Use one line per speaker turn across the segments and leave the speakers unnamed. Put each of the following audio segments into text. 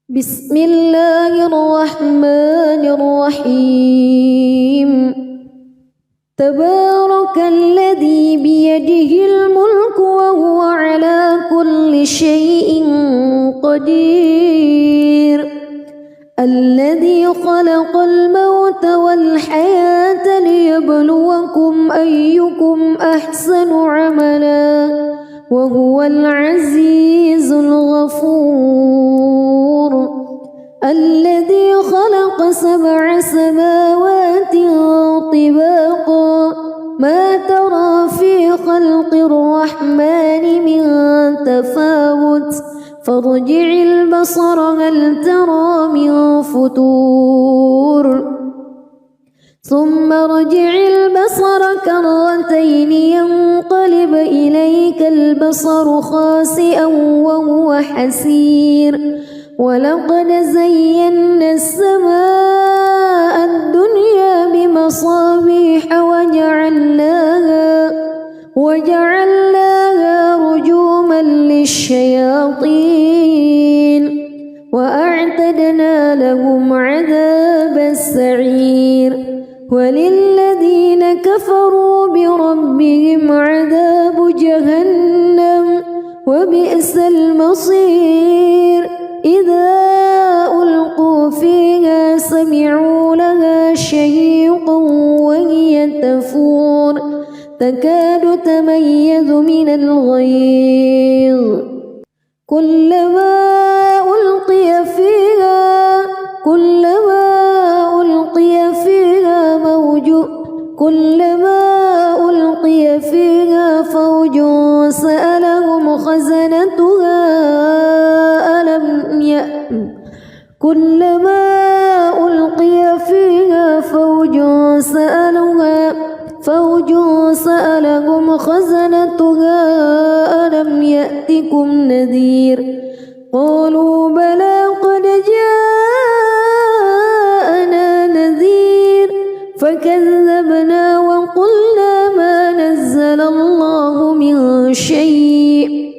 بسم الله الرحمن الرحيم تبارك الذي بيده الملك وهو على كل شيء قدير الذي خلق الموت والحياة ليبلوكم أيكم أحسن عملا وهو العزيز الغفور الذي خلق 7 سماوات طباقا ما ترى في خلق الرحمن من تفاوت فارجع البصر هل ترى من فتور ثم ارجع البصر كرتين ينقلب إليك البصر خاسئا وهو حسير ولقد زينا السماء الدنيا بمصابيح وجعلناها رجوما للشياطين وأعتدنا لهم عذاب السعير وللذين كفروا بربهم عذاب جهنم وبئس المصير إذا ألقوا فيها سمعوا لها شهيقا وهي تفور تكاد تميز من الغيظ كلما ألقي فيها فوج سألهم خزنتها ألم يأتكم نذير قالوا بلى قد جاءنا نذير فكذبنا وقلنا ما نزل الله من شيء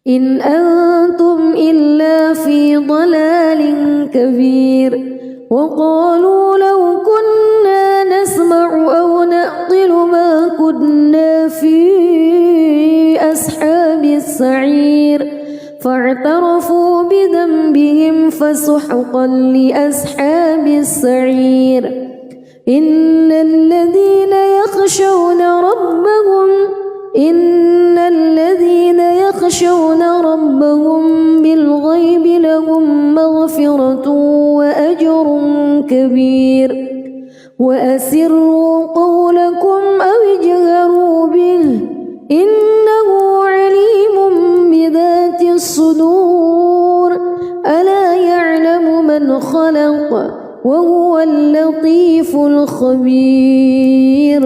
إن أنتم إلا في ضلال كبير وقالوا لو كنا نسمع أو نعقل ما كنا في أصحاب السعير فاعترفوا بذنبهم فسحقا لأصحاب السعير إن الذين يخشون ربهم بالغيب لهم مغفرة وأجر كبير وأسروا قولكم أو اجهروا به إنه عليم بذات الصدور ألا يعلم من خلق وهو اللطيف الخبير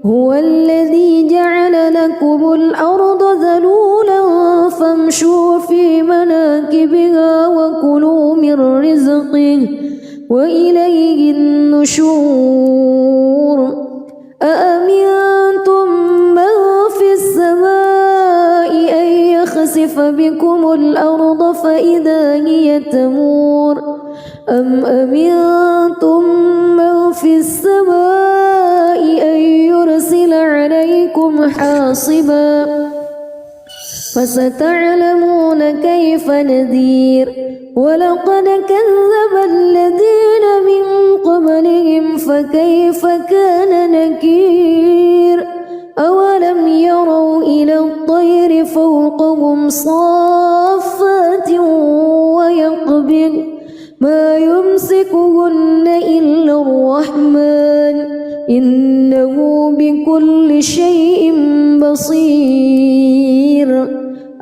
هو الذي جعل لكم الأرض ذلولا فامشوا في مناكبها وكلوا من رزقه وإليه النشور أأمنتم من في السماء أن يخسف بكم الأرض فإذا هي تمور أم أمنتم من في السماء أن يرسل عليكم حاصبا فستعلمون كيف نذير ولقد كذب الذين من قبلهم فكيف كان نكير أولم يروا إلى الطير فوقهم صافات ويقبض ما يمسكهن إلا الرحمن إنه بكل شيء بصير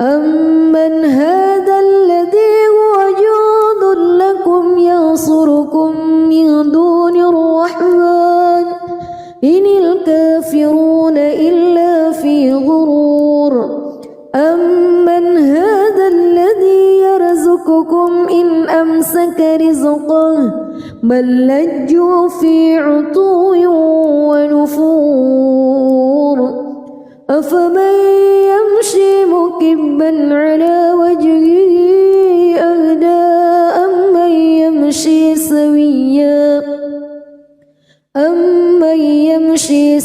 أمن هذا الذي هو جند لكم ينصركم من دون الرحمن إن الكافرون إلا في غرور أمن هذا الذي يرزقكم إن أمسك رزقه بل لجوا في عتو ونفور أفمن يمشي مكبا على وجهه أهدى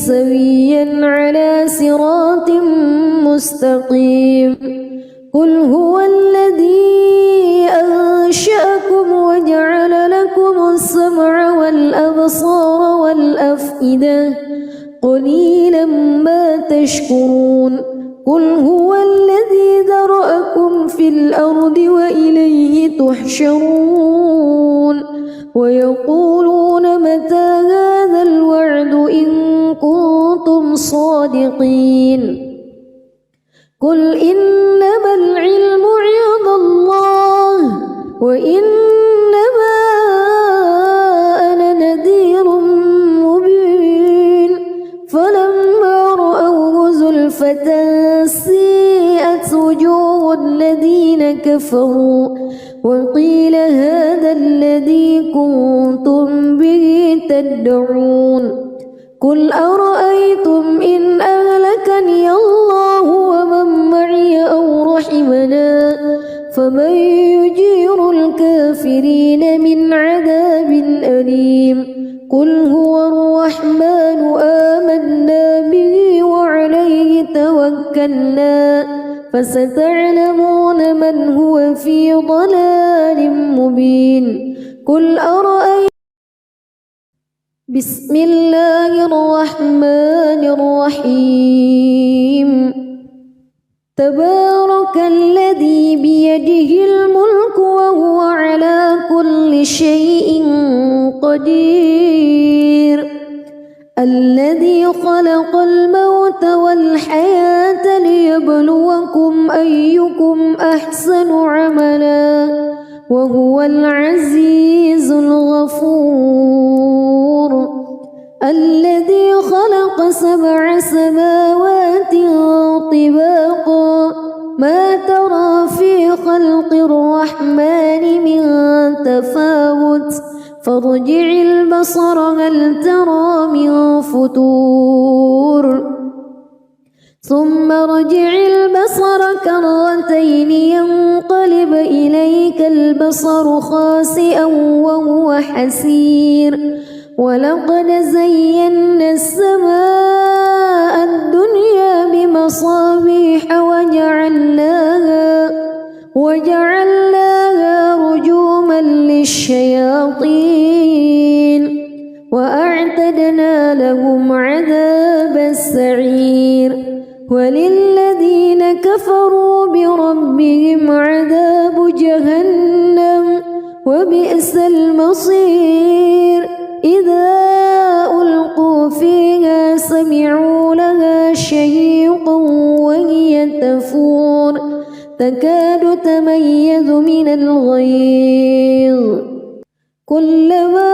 سويا على صراط مستقيم قل هو الذي أنشأكم وجعل لكم السمع والأبصار والأفئدة قليلا ما تشكرون قل هو الذي ذرأكم في الأرض وإليه تحشرون ويقولون متى هذا الوعد إن كنتم صادقين قل إنما العلم عند الله وإنما أنا نذير مبين فلما رأوه زلفة سيئت وجوه الذين كفروا وقيل هذا الذي كنتم به تدعون قل أرأيتم إن أهلكني الله ومن معي أو رحمنا فمن يجير الكافرين من عذاب أليم قل هو الرحمن آمنا به وعليه توكلنا فستعلمون من هو في ضلال مبين قل أرأيتم بسم الله الرحمن الرحيم تبارك الذي بيده الملك وهو على كل شيء قدير الذي خلق الموت والحياة ليبلوكم أيكم أحسن عملا وهو العزيز الغفور الذي خلق 7 سماوات طباقا ما ترى في خلق الرحمن من تفاوت فارجع البصر هل ترى من فتور ثم ارجع البصر كرتين ينقلب إليك البصر خاسئا وهو حسير ولقد زينا السماء الدنيا بمصابيح وجعلناها رجوما للشياطين وأعتدنا لهم عذاب السعير وللذين كفروا بربهم عذاب جهنم وبئس المصير إذا ألقوا فيها سمعوا لها شهيقا وهي تفور تكاد تميز من الغيظ كلما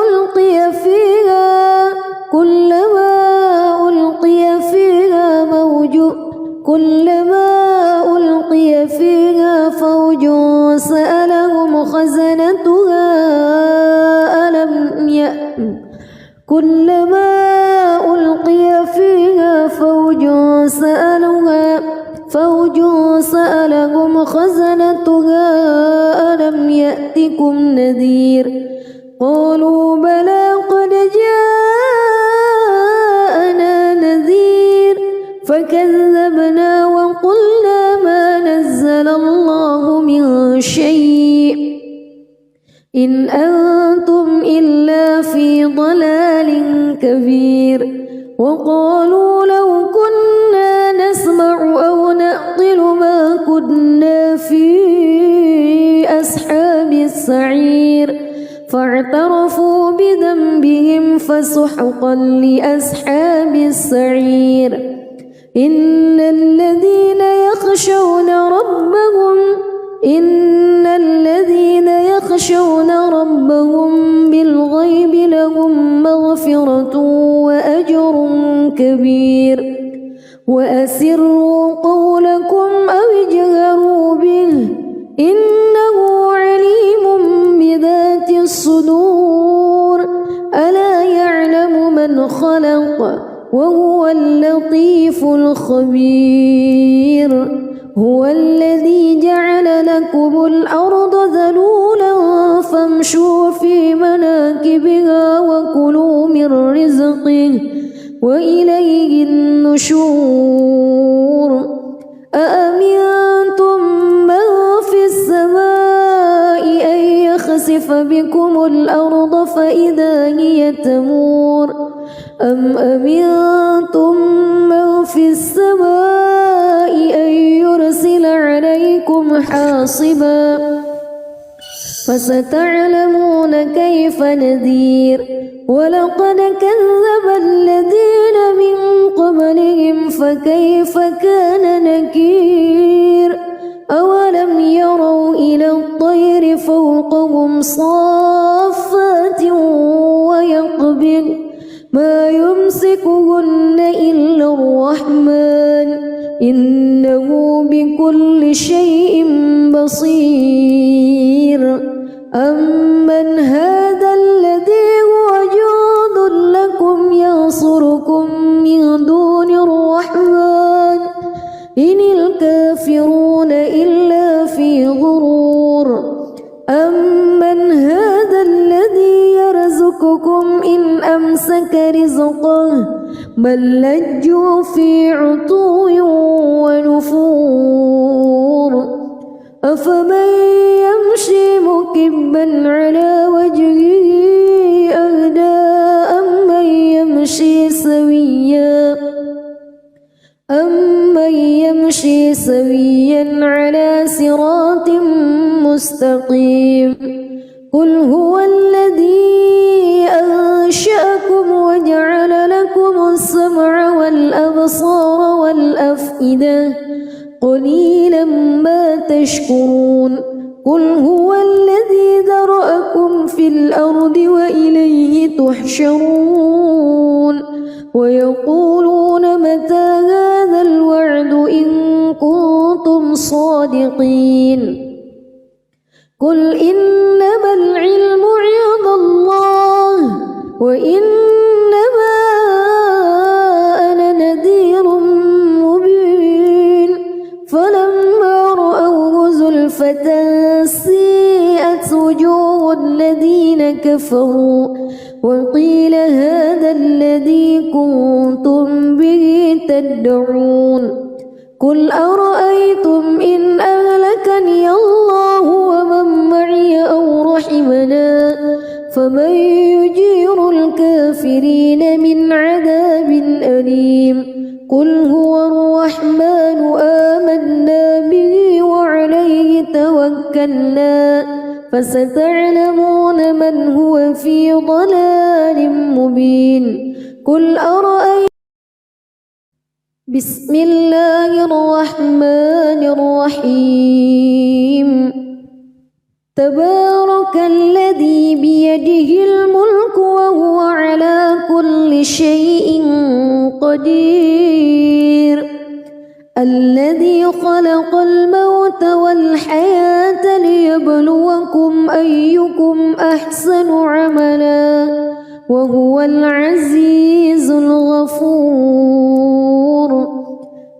ألقي فيها فوج سألهم خزنتها كلما ألقي فيها فوج سألهم خزنتها ألم يأتكم نذير قالوا بلى قد جاءنا نذير فكذبنا وقلنا ما نزل الله من شيء إن أنتم إلا في ضلال كبير وقالوا لو كنا نسمع أو نعقل ما كنا في أصحاب السعير فاعترفوا بذنبهم فسحقا لأصحاب السعير إن الذين يخشون ربهم بالغيب لهم مغفرة وأجر كبير وأسروا قولكم أو اجهروا به إنه عليم بذات الصدور ألا يعلم من خلق وهو اللطيف الخبير هو الذي جعل لكم الأرض ذلولا فامشوا في مناكبها وكلوا من رزقه وإليه النشور أأمنتم من في السماء أن يخسف بكم الأرض فإذا هي تمور أم أمنتم من في السماء أن يرسل عليكم حاصبا فستعلمون كيف نذير ولقد كذب الذين من قبلهم فكيف كان نكير أولم يروا إلى الطير فوقهم صافات ويقبض ما يمسكهن إلا الرحمن إنه بكل شيء بصير أمن هذا الذي هو جند لكم ينصركم من دون الرحمن إن الكافرون إلا في غرور أمن هذا الذي يرزقكم إن أمسك رزقه بل لجوا في عتو ونفور أفمن يمشي مكبا على وجهه أهدى أمن يمشي سويا على صراط مستقيم قل هو الذي أنشأكم وجعل لكم السمع والأبصار والأفئدة قليلا ما تشكرون قل هو الذي ذرأكم في الأرض وإليه تحشرون ويقولون متى هذا الوعد إن كنتم صادقين قل إنما العلم عند الله وإنما أنا نذير مبين فلما رأوه زلفة سيئت وجوه الذين كفروا وقيل هذا الذي كنتم به تدعون قل أرأيتم إن أهلكني الله ومن معي أو رحمنا فمن يجير الكافرين من عذاب أليم قل هو الرحمن آمنا به وعليه توكلنا فستعلمون من هو في ضلال مبين قل أرأيتم بسم الله الرحمن الرحيم تبارك الذي بيده الملك وهو على كل شيء قدير الذي خلق الموت والحياة ليبلوكم أيكم أحسن عملا وهو العزيز الغفور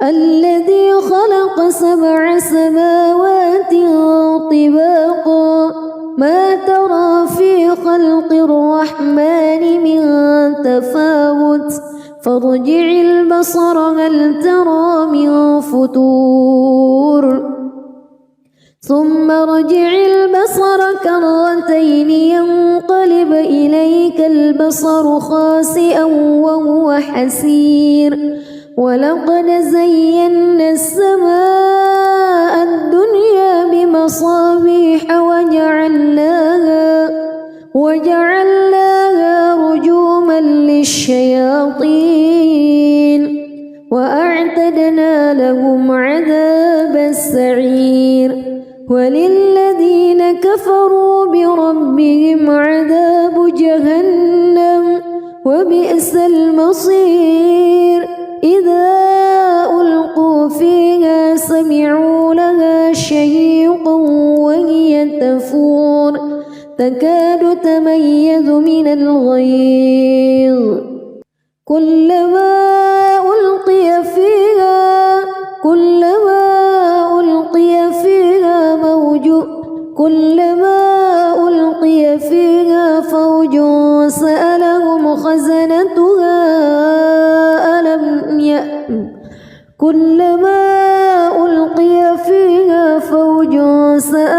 الذي خلق 7 سماوات طباقا ما ترى في خلق الرحمن من تفاوت فارجع البصر هل ترى من فتور ثم ارجع البصر كرتين ينقلب إليك البصر خاسئا وهو حسير ولقد زينا السماء الدنيا بمصابيح وجعلناها رجوما للشياطين وأعتدنا لهم عذاب السعير وللذين كفروا بربهم عذاب جهنم وبئس المصير إذا ألقوا فيها سمعوا لها شهيقا وهي تفور تكاد تميز من الغيظ كلما ألقي فيها فوج سألهم خزنتها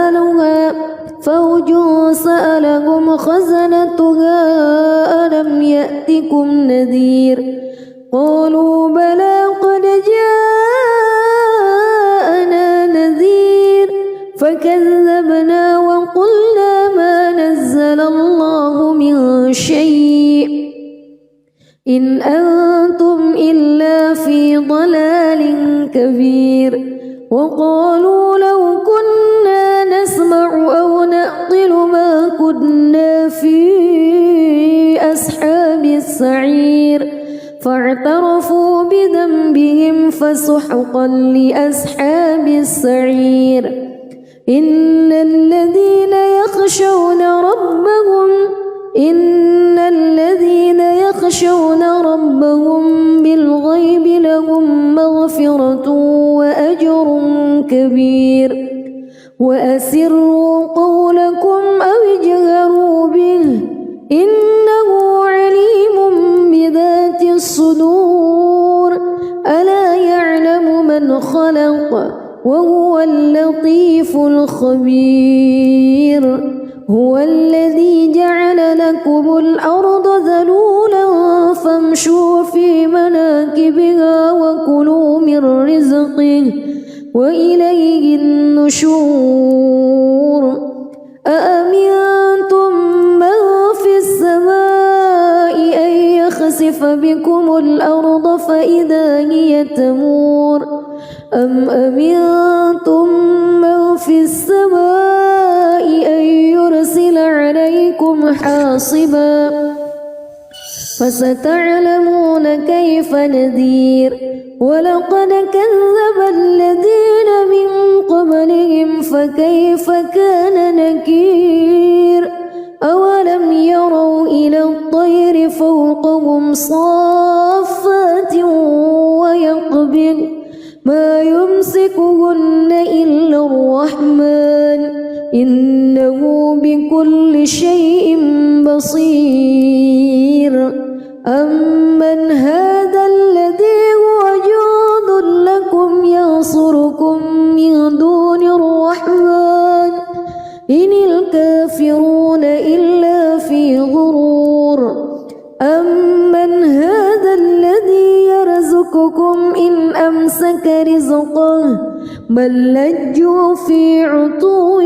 ينالها فوج سألهم خزنتها ألم يأتكم نذير قالوا بلى قد جاءنا نذير فكذبنا وقلنا ما نزل الله من شيء إن أنتم إلا في ضلال كبير وقالوا لو كنا نسمع أو نعقل ما كنا في أصحاب السعير فاعترفوا بذنبهم فسحقا لأصحاب السعير إن الذين يخشون ربهم بالغيب لهم مغفرة وأجر كبير وأسروا قولكم أو اجهروا به إنه عليم بذات الصدور ألا يعلم من خلق وهو اللطيف الخبير هو الذي جعل لكم الأرض ذلولا فامشوا في مناكبها وكلوا من رزقه وإليه النشور أأمنتم من في السماء أن يخسف بكم الأرض فإذا هي تمور أم أمنتم من في السماء أن يرسل عليكم حاصبا فستعلمون كيف نذير ولقد كذب الذين من قبلهم فكيف كان نكير أولم يروا إلى الطير فوقهم صافات ويقبض ما يمسكهن إلا الرحمن إنه بكل شيء بصير أمن هذا الذي هو جند لكم ينصركم من دون الرحمن إن الكافرون إلا في غرور أمن هذا الذي يرزقكم إن أمسك رزقه بل لجوا في عتو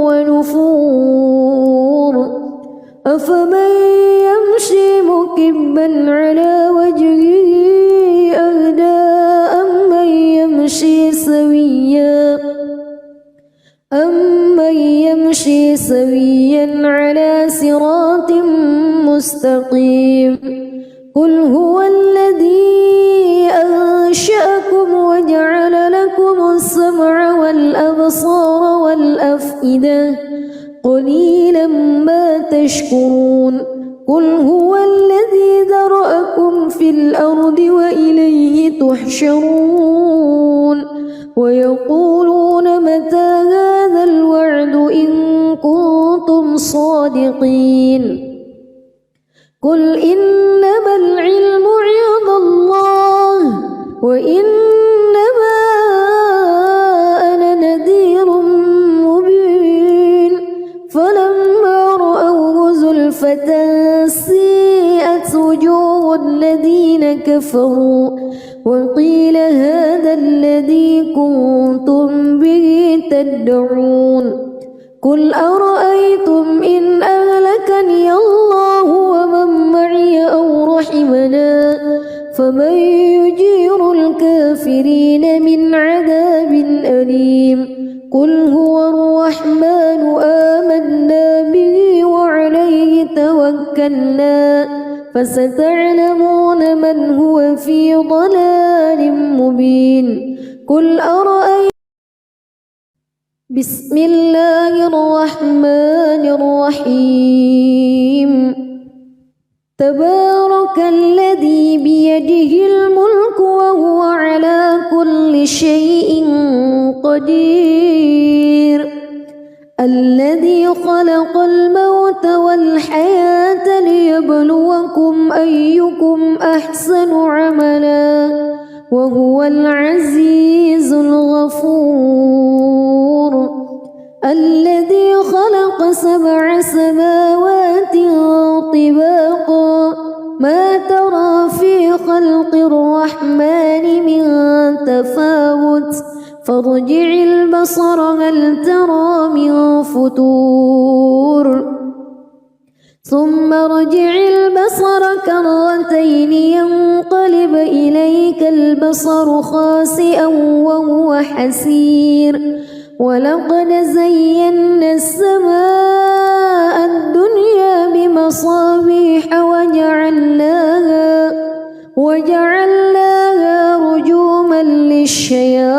ونفور أفمن يمشي مكبا على وجهه أهدى أمن يمشي سويا على صراط مستقيم قل هو الذي أنشأكم وجعل لكم السمع والأبصار والأفئدة قليلا ما تشكرون قل هو الذي ذرأكم في الأرض وإليه تحشرون ويقولون متى هذا الوعد إن كنتم صادقين قل إنما العلم عند الله وإنما أنا نذير مبين فلما رأوه زلفة سيئت وجوه الذين كفروا وقيل هذا الذي كنتم به تدعون قل أرأيتم إن أهلكني الله ومن معي أو رحمنا فمن يجير الكافرين من عذاب أليم قل هو الرحمن آمنا به وعليه توكلنا فستعلمون من هو في ضلال مبين قل أرأيتم بسم الله الرحمن الرحيم تبارك الذي بيده الملك وهو على كل شيء قدير الذي خلق الموت والحياة ليبلوكم أيكم أحسن عملا وهو العزيز الغفور الذي خلق 7 سماوات طباقا ما ترى في خلق الرحمن من تفاوت فارجع البصر هل ترى من فتور ثم ارجع البصر كرتين ينقلب إليك البصر خاسئا وهو حسير ولقد زينا السماء الدنيا بمصابيح وجعلناها رجوما للشياطين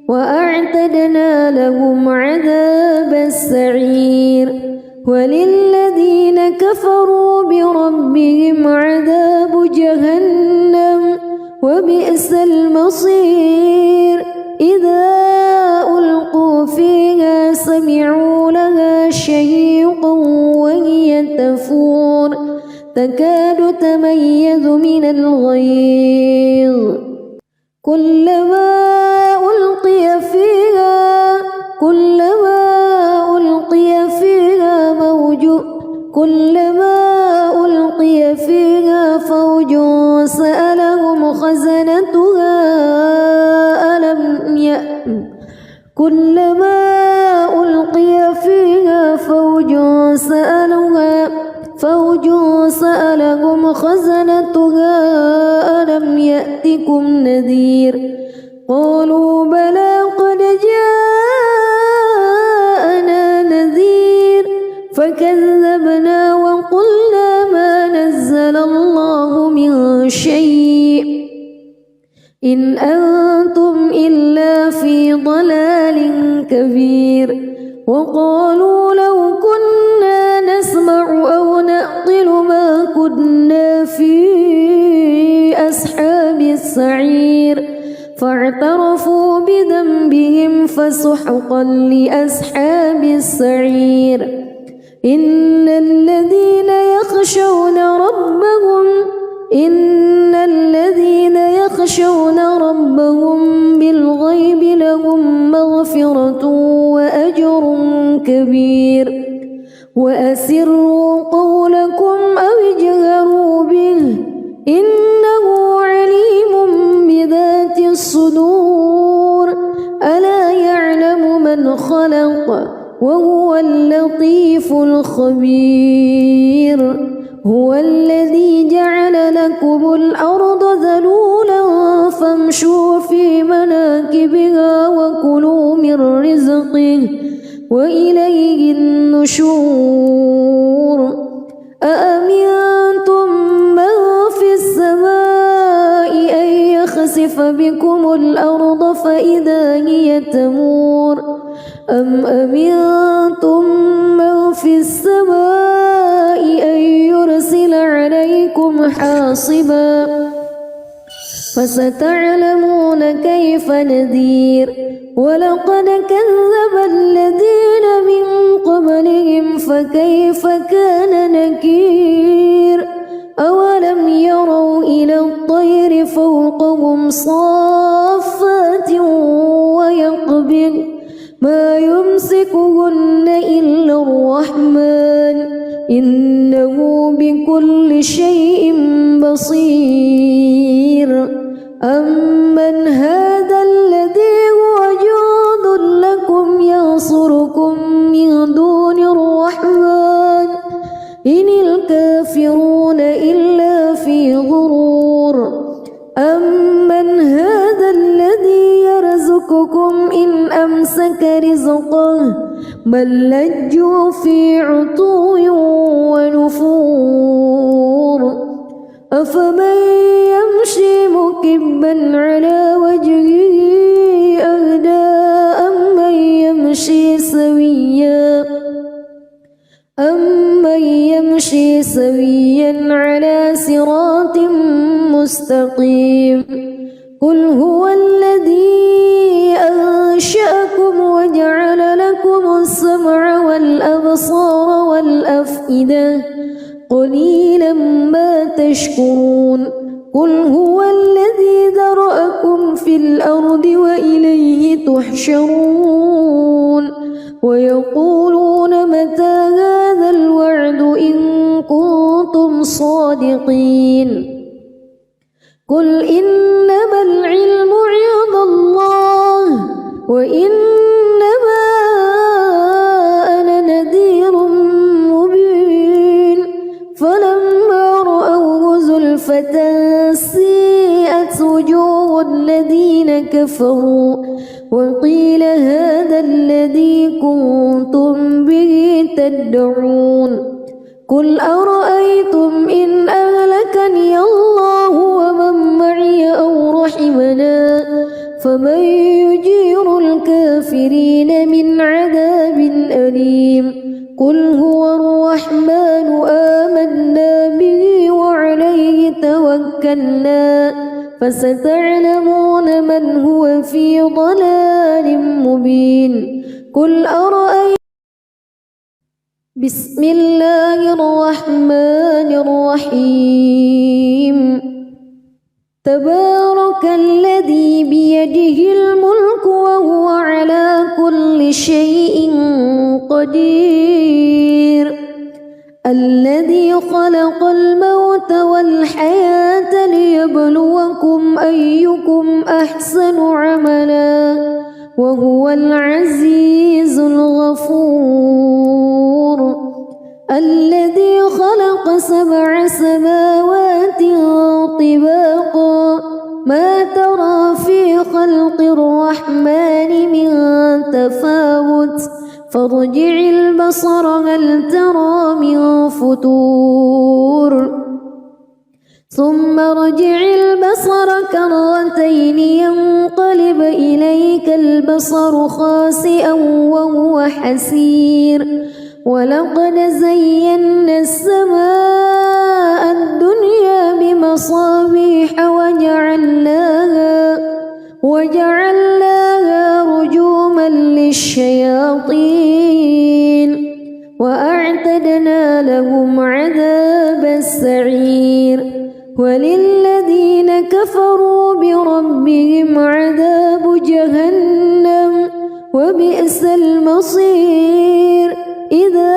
وأعتدنا لهم عذاب السعير وللذين كفروا بربهم عذاب جهنم وبئس المصير إذا ألقوا فيها سمعوا لها شهيقا وهي تفور تكاد تميز من الغيظ كلما ألقي فيها فوج سألهم خزنتها ألم يأتكم نذير قالوا بلى قد جاءنا نذير فكذبنا وقلنا ما نزل الله من شيء إن أنتم إلا في ضلال كبير وقالوا لو كنا نسمع أو نعقل ما كنا في أصحاب السعير فاعترفوا بذنبهم فسحقا لأصحاب السعير إن الذين يخشون ربهم بالغيب لهم مغفرة وأجر كبير وأسروا قولكم أو اجهروا به إنه عليم بذات الصدور ألا يعلم من خلق وهو اللطيف الخبير هو الذي جعل لكم الأرض ذلولا فامشوا في مناكبها وكلوا من رزقه وإليه النشور أأمنتم من في السماء أن يخسف بكم الأرض فإذا هي تمور أم أمنتم من في السماء أن يرسل عليكم حاصبا فستعلمون كيف نذير ولقد كذب الذين من قبلهم فكيف كان نكير أولم يروا إلى الطير فوقهم صافات ويقبض ما يمسكهن إلا الرحمن إنه بكل شيء بصير أمن هذا الذي هو جند لكم ينصركم من دون الرحمن إن الكافرون إلا في غرور أمن هذا الذي يرزقكم إن أمسك رزقه بل لجوا في عتو ونفور أفمن يمشي مكبا على وجهه أهدى أمن يمشي سويا على صراط مستقيم قل هو الذي أنشأكم وجعل لكم السمع والأبصار والأفئدة قليلا ما تشكرون قل هو الذي ذرأكم في الأرض وإليه تحشرون ويقولون متى هذا الوعد إن كنتم صادقين قل إنما العلم عند الله وإنما أنا نذير مبين فلما رأوه زلفة سيئت وجوه الذين كفروا وقيل هذا الذي كنتم به تدعون قل أرأيتم إن أهلكني الله ومن معي أو رحمنا فمن يجير الكافرين من عذاب أليم قل هو الرحمن آمنا به وعليه توكلنا فستعلمون من هو في ضلال مبين قل أرأيتم بسم الله الرحمن الرحيم تبارك الذي بيده الملك وهو على كل شيء قدير الذي خلق الموت والحياة ليبلوكم أيكم أحسن عملا وهو العزيز الغفور الذي خلق 7 سماوات طباقا ما ترى في خلق الرحمن من تفاوت فارجع البصر هل ترى من فطور ثم ارجع البصر كرتين ينقلب إليك البصر خاسئا وهو حسير ولقد زينا السماء الدنيا بمصابيح وجعلناها رجوما للشياطين وأعتدنا لهم عذاب السعير وللذين كفروا بربهم عذاب جهنم وبئس المصير إذا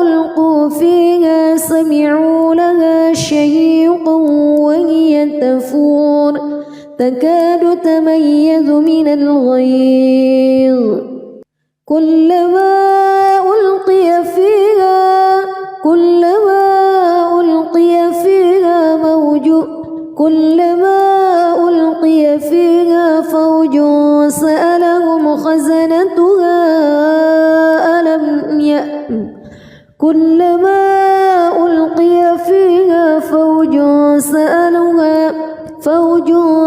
ألقوا فيها سمعوا لها شهيقا وهي تفور تكاد تميز من الغيظ كلما ألقي فيها فوج سألهم خزنتها كلما ألقي فيها فوج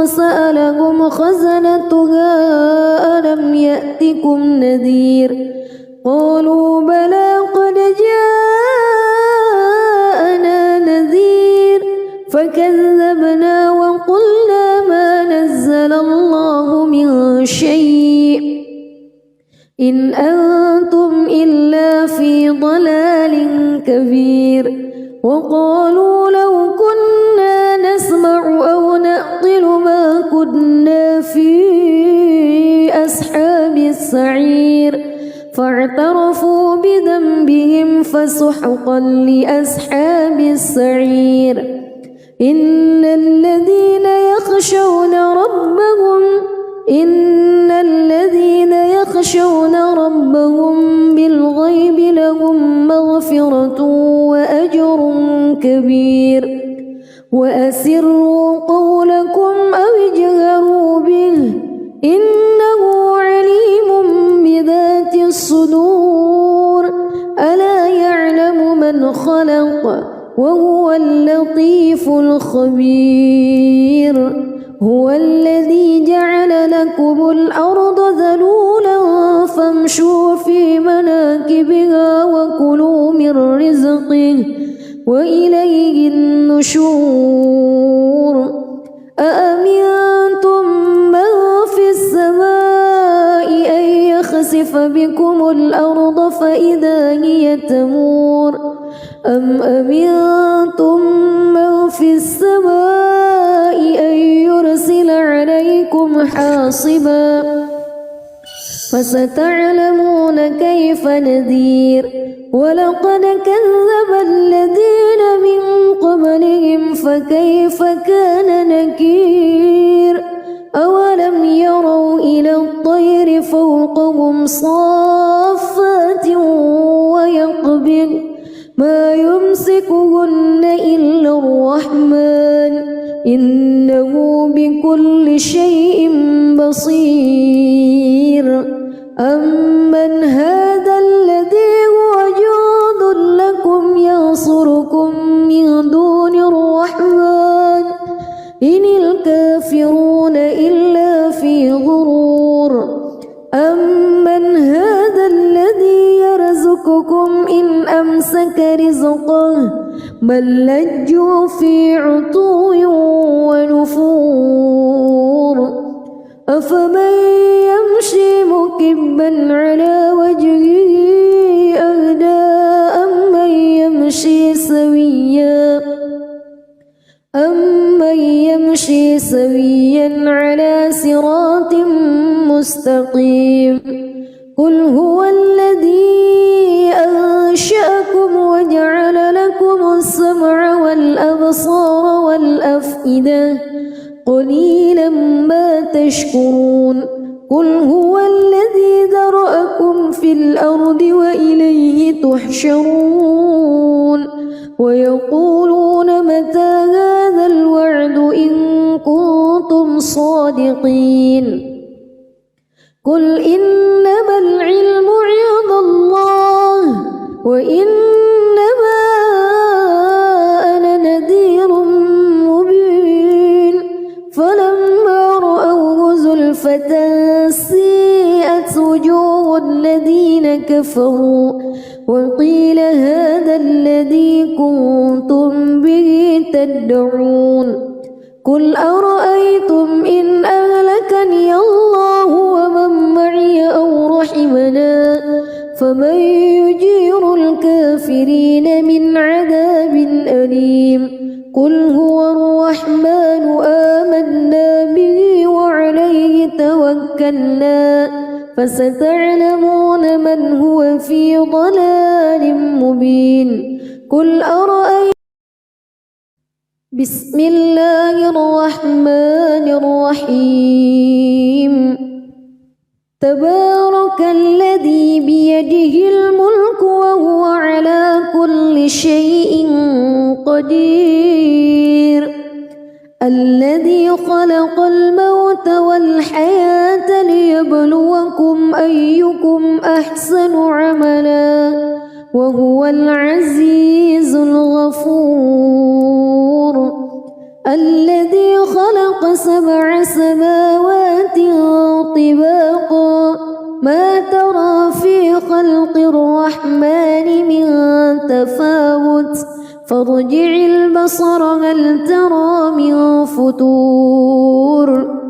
سألهم خزنتها ألم يأتكم نذير قالوا بلى قد جاءنا نذير فكذبنا وقلنا ما نزل الله من شيء إن أنتم إلا في ضلال كبير وقالوا لو كنا نسمع أو نعقل ما كنا في أصحاب السعير فاعترفوا بذنبهم فسحقا لأصحاب السعير إن الذين يخشون ربهم بالغيب لهم مغفرة وأجر كبير وأسروا قولكم أو اجهروا به إنه عليم بذات الصدور ألا يعلم من خلق وهو اللطيف الخبير هو الذي جعل لكم الأرض ذلولا فامشوا في مناكبها وكلوا من رزقه وإليه النشور أأمنتم من في السماء أن يخسف بكم الأرض فإذا هي تمور أم أمنتم من في السماء عليكم حاصبا فستعلمون كيف نذير ولقد كذب الذين من قبلهم فكيف كان نكير أولم يروا إلى الطير فوقهم صافات ويقبض ما يمسكهن إلا الرحمن إنه بكل شيء بصير أمن هذا الذي هو جند لكم ينصركم من دون الرحمن إن الكافرون إلا في غرور أمن هذا الذي يرزقكم إن أمسك رزقه بل لجوا في عتو ونفور أفمن يمشي مكبا على وجهه أهدى أمن يمشي سويا على صراط مستقيم قل هو الذي أنشأكم وجعل لكم السمع والأبصار والأفئدة قليلا ما تشكرون قل هو الذي ذرأكم في الأرض وإليه تحشرون ويقولون متى هذا الوعد إن كنتم صادقين قل إنما العلم عند الله وإنما أنا نذير مبين فلما رأوه زلفة سيئت وجوه الذين كفروا وقيل هذا الذي كنتم به تدعون قل أرأيتم إن أهلكني الله ومن معي أو رحمنا فمن يجير الكافرين من عذاب أليم قل هو الرحمن آمنا به وعليه توكلنا فستعلمون من هو في ضلال مبين قل أرأيتم بسم الله الرحمن الرحيم تبارك الذي بيده الملك وهو على كل شيء قدير الذي خلق الموت والحياة ليبلوكم أيكم أحسن عملا وهو العزيز الغفور الذي خلق 7 سماوات طباقا ما ترى في خلق الرحمن من تفاوت فارجع البصر هل ترى من فتور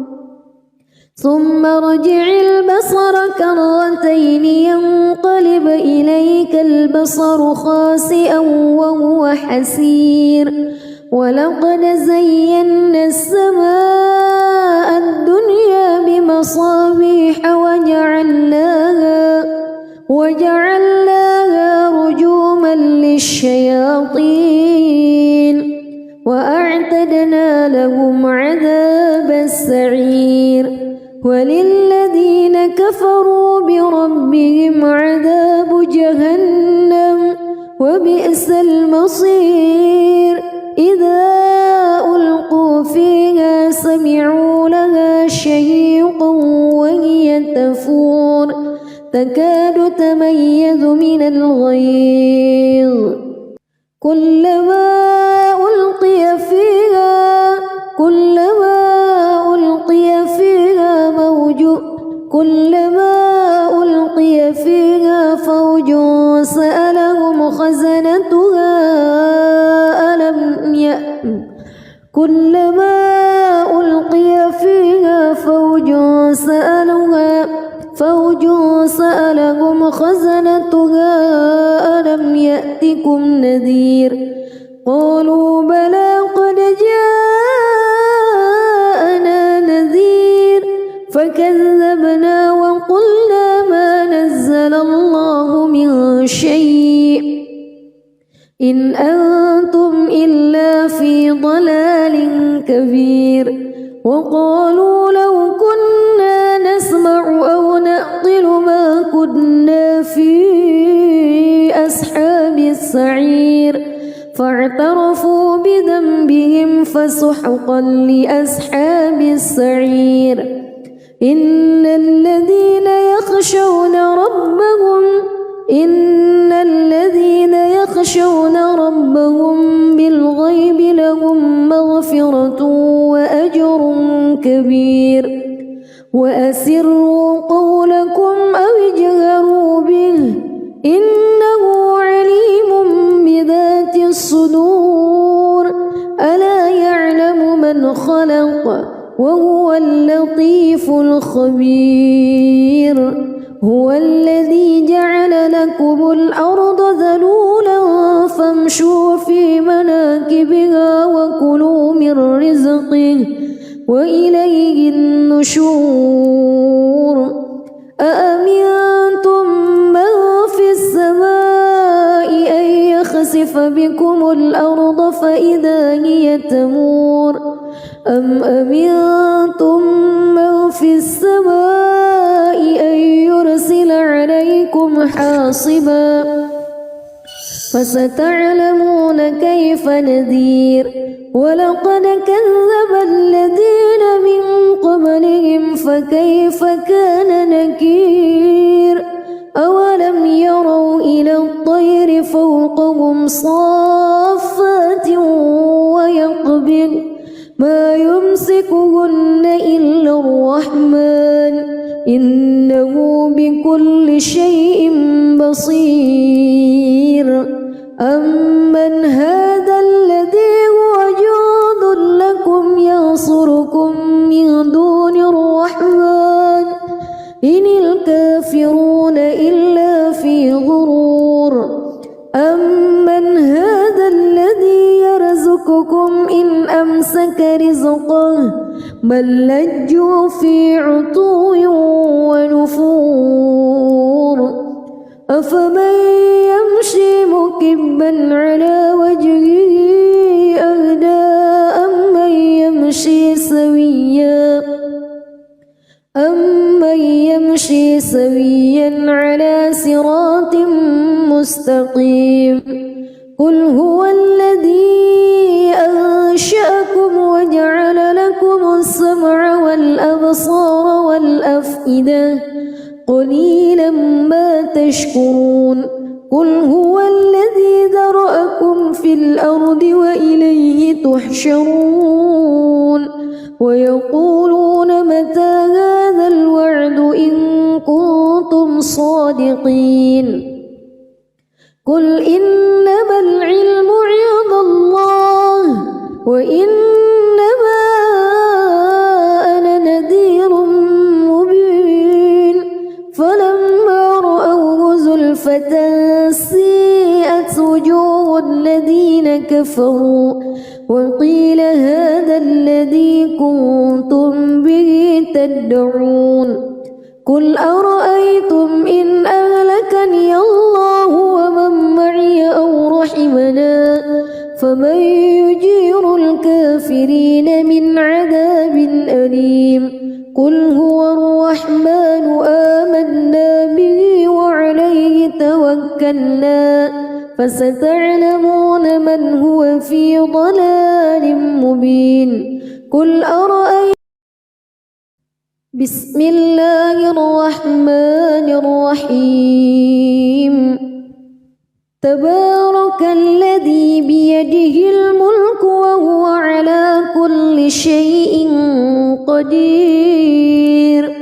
ثم ارجع البصر كرتين ينقلب إليك البصر خاسئا وهو حسير ولقد زينا السماء الدنيا بمصابيح وجعلناها رجوما للشياطين وأعتدنا لهم عذاب السعير وللذين كفروا بربهم عذاب جهنم وبئس المصير إذا ألقوا فيها سمعوا لها شهيقا وهي تفور تكاد تميز من الغيظ كلما ألقي فيها فوج سألهم خزنتها كلما ألقي فيها فوج سألهم خزنتها ألم يأتكم نذير قالوا بلى قد جاءنا نذير فكذبنا وقلنا ما نزل الله من شيء إن أنتم إلا في ضلال كبير وقالوا لو كنا نسمع أو نعقل ما كنا في أصحاب السعير فاعترفوا بذنبهم فسحقا لأصحاب السعير إن الذين يخشون ربهم بالغيب لهم مغفرة وأجر كبير وأسروا قولكم أو اجهروا به إنه عليم بذات الصدور ألا يعلم من خلق وهو اللطيف الخبير هو الذي جعل لكم الأرض ذلولا فامشوا في مناكبها وكلوا من رزقه وإليه النشور أأمنتم من في السماء أن يخسف بكم الأرض فإذا هي تمور أم أمنتم من في السماء أن يرسل عليكم حاصبا فستعلمون كيف نذير ولقد كذب الذين من قبلهم فكيف كان نكير أولم يروا إلى الطير فوقهم صافات ويقبض ما يمسكهن إلا الرحمن إنه بكل شيء بصير أمن هذا الذي هو جند لكم ينصركم من دون الرحمن إن الكافرون إلا في غرور أمن هذا الذي يرزقكم إن أمسك رزقه بل لجوا في عتو ونفور أفمن يمشي مكبا على وجهه أهدى أمن يمشي سويا على صراط مستقيم قل هو الذي أنشأكم وجعل لكم السمع والأبصار والأفئدة قليلا ما تشكرون قل هو الذي ذرأكم في الأرض وإليه تحشرون ويقولون متى هذا الوعد إن كنتم صادقين قل إنما العلم عند الله وإنما أنا نذير مبين فلما رأوه زلفة سيئت وجوه الذين كفروا وقيل هذا الذي كنتم به تدعون قل أرأيتم إن أهلكني الله ومن معي أو رحمنا فمن يجير الكافرين من عذاب أليم قل هو الرحمن آمنا به وعليه توكلنا فستعلمون من هو في ضلال مبين قل أرأيتم بسم الله الرحمن الرحيم تبارك الذي بيده الملك وهو على كل شيء قدير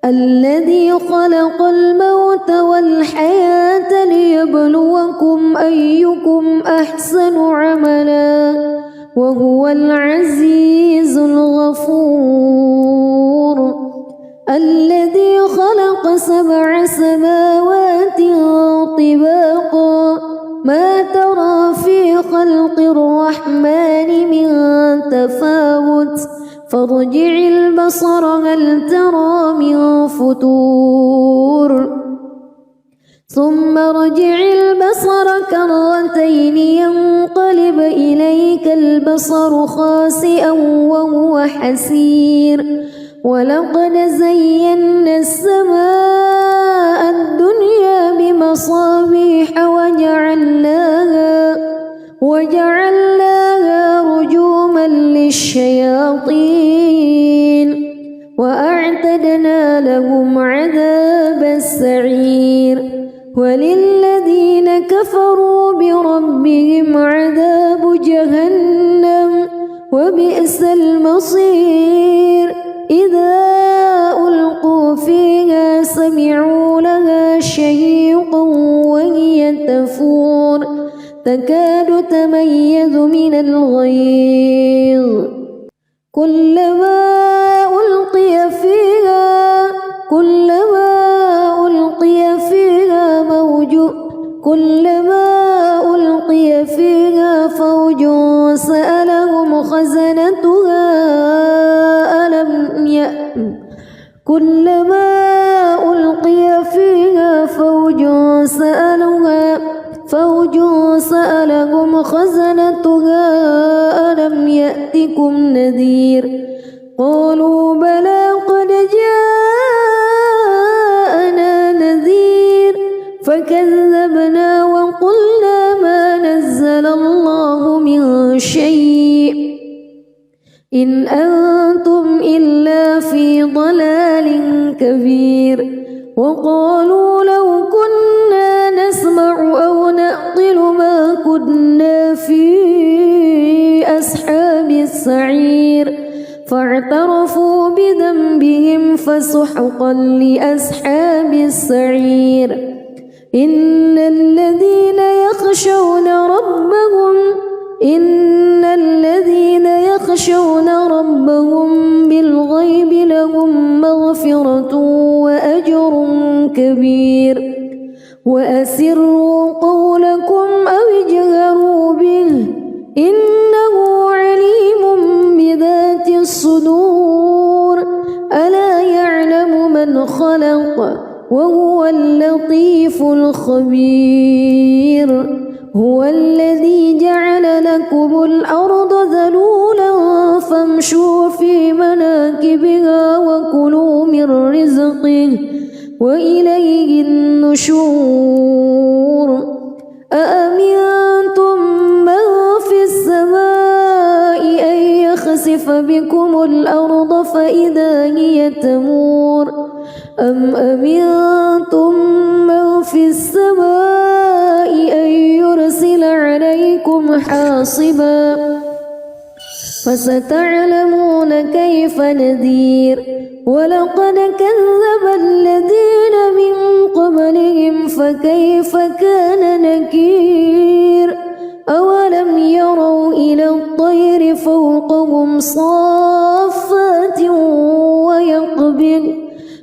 الذي خلق الموت والحياة ليبلوكم أيكم أحسن عملا وهو العزيز الغفور الذي خلق 7 سماوات طباقا ما ترى في خلق الرحمن من تفاوت فارجع البصر هل ترى من فتور ثم ارجع البصر كرتين ينقلب إليك البصر خاسئا وهو حسير ولقد زينا السماء الدنيا بمصابيح وجعلناها رجوما للشياطين وأعتدنا لهم عذاب السعير وللذين كفروا بربهم عذاب جهنم وبئس المصير إذا ألقوا فيها سمعوا لها شهيقا وهي تفور تكاد تميز من الغيظ كلما ألقي فيها فوج سألهم خزنتها ألم يأتكم نذير قالوا بلى قد جاءنا نذير فكذبنا وقلنا ما نزل الله من شيء إن أنتم إلا في ضلال كبير وقالوا لو كنا نسمع أو نعقل ما كنا في أصحاب السعير فاعترفوا بذنبهم فسحقا لأصحاب السعير إن الذين يخشون ربهم بالغيب لهم مغفرة وأجر كبير وأسروا قولكم أو اجهروا به إنه عليم بذات الصدور ألا يعلم من خلق وهو اللطيف الخبير هو الذي جعل لكم الأرض ذلولا فامشوا في مناكبها وكلوا من رزقه وإليه النشور أأمنتم من في السماء أن يخسف بكم الأرض فإذا هي تمور أم أمنتم من في السماء أن يرسل عليكم حاصبا فستعلمون كيف نذير ولقد كذب الذين من قبلهم فكيف كان نكير أولم يروا إلى الطير فوقهم صافات ويقبض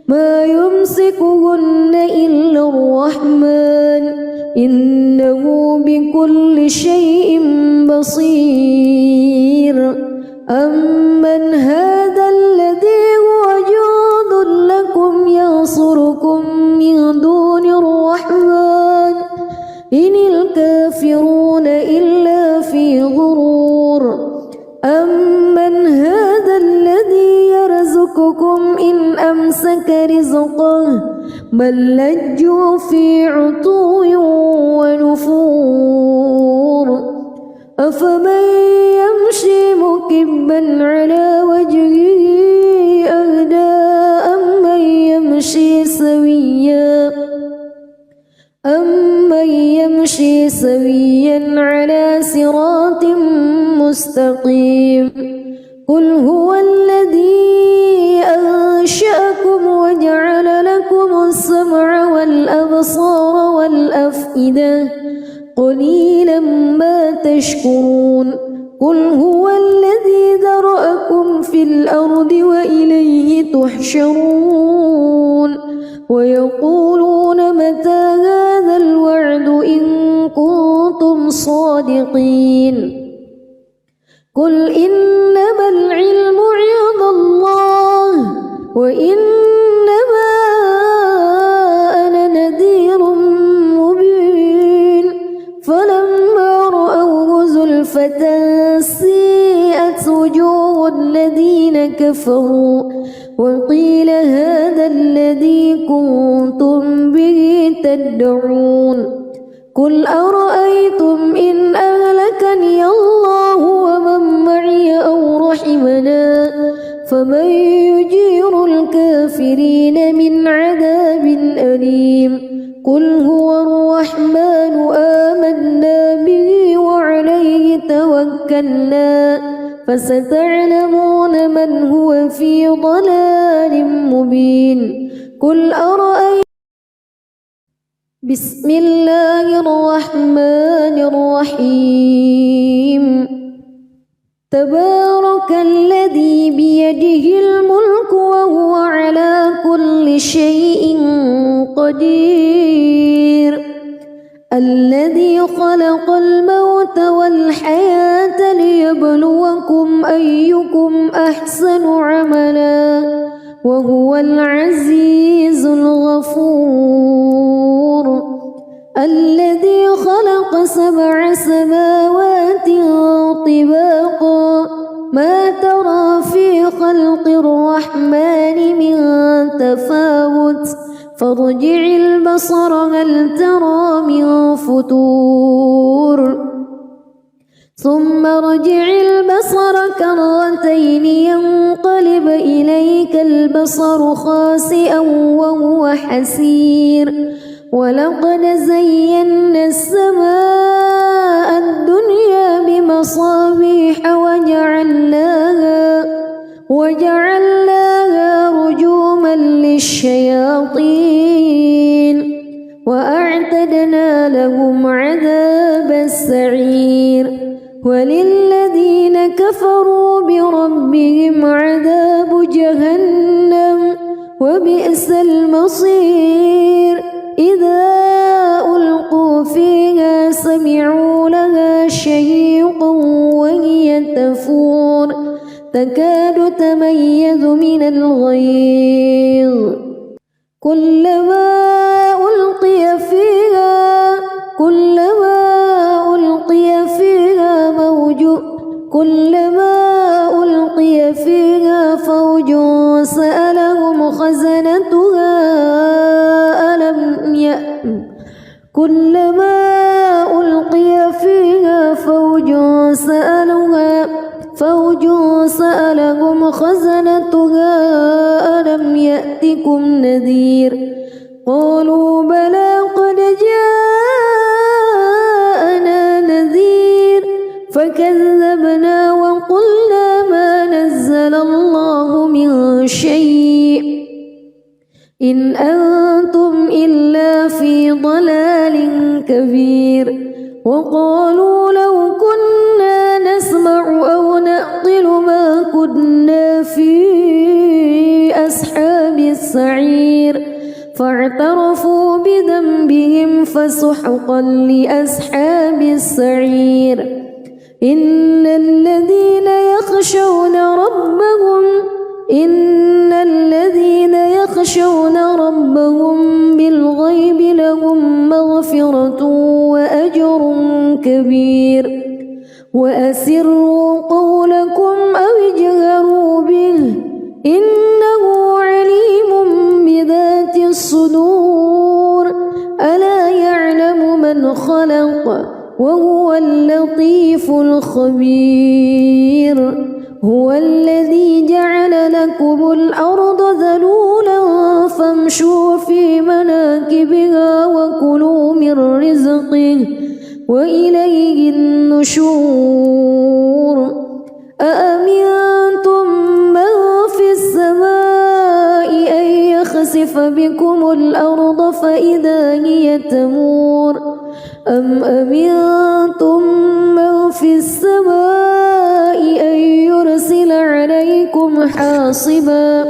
ما يمسكهن إلا الرحمن إنه بكل شيء بصير أمن هذا الذي هو جند لكم ينصركم من دون الرحمن إن الكافرون إلا في غرور أمن هذا الذي يرزقكم إن أمسك رزقه بل لجوا في عتو ونفور أفمن يمشي مكبا على وجهه أهدى أمن يمشي سويا على صراط مستقيم قل هو الذي أنشأكم وجعل لكم السمع والأبصار والأفئدة قليلا ما تشكرون قل هو الذي ذرأكم في الأرض وإليه تحشرون ويقولون متى هذا الوعد إن كنتم صادقين قل إنما العلم عند حسرة سيئت وجوه الذين كفروا وقيل هذا الذي كنتم به تدعون قل أرأيتم إن أهلكني الله ومن معي أو رحمنا فمن يجير الكافرين من عذاب أليم قل هو الرحمن آمنا به وعليه توكلنا فستعلمون من هو في ضلال مبين قل أرأيتم بسم الله الرحمن الرحيم تبارك الذي بيده الملك وهو على كل شيء قدير الذي خلق الموت والحياة ليبلوكم أيكم أحسن عملا وهو العزيز الغفور الذي خلق 7 سماوات طباقا ما ترى في خلق الرحمن من تفاوت فارجع البصر هل ترى من فتور ثم ارجع البصر كرتين ينقلب إليك البصر خاسئا وهو حسير ولقد زينا السماء الدنيا بمصابيح وجعلناها رجوما للشياطين وأعتدنا لهم عذاب السعير وللذين كفروا بربهم عذاب جهنم وبئس المصير إذا ألقوا فيها سمعوا لها شهيقا وهي تفور تكاد تميز من الغيظ كلما ألقي فيها فوج سألهم خزنتها كلما ألقي فيها فوج سألهم خزنتها ألم يأتكم نذير قالوا بلى قد جاءنا نذير فكذبنا وقلنا ما نزل الله من شيء إن أنتم إلا في ضلال كبير وقالوا لو كنا نسمع أو نعقل ما كنا في أصحاب السعير فاعترفوا بذنبهم فسحقا لأصحاب السعير إن الذين يخشون ربهم بالغيب لهم مغفرة وأجر كبير وأسروا قولكم أو اجهروا به إنه عليم بذات الصدور ألا يعلم من خلق وهو اللطيف الخبير هو الذي جعل لكم الأرض ذلولا فامشوا في مناكبها وكلوا من رزقه وإليه النشور أأمنتم من في السماء أن يخسف بكم الأرض فإذا هي تمور أم أمنتم من في السماء أن يرسل عليكم حاصبا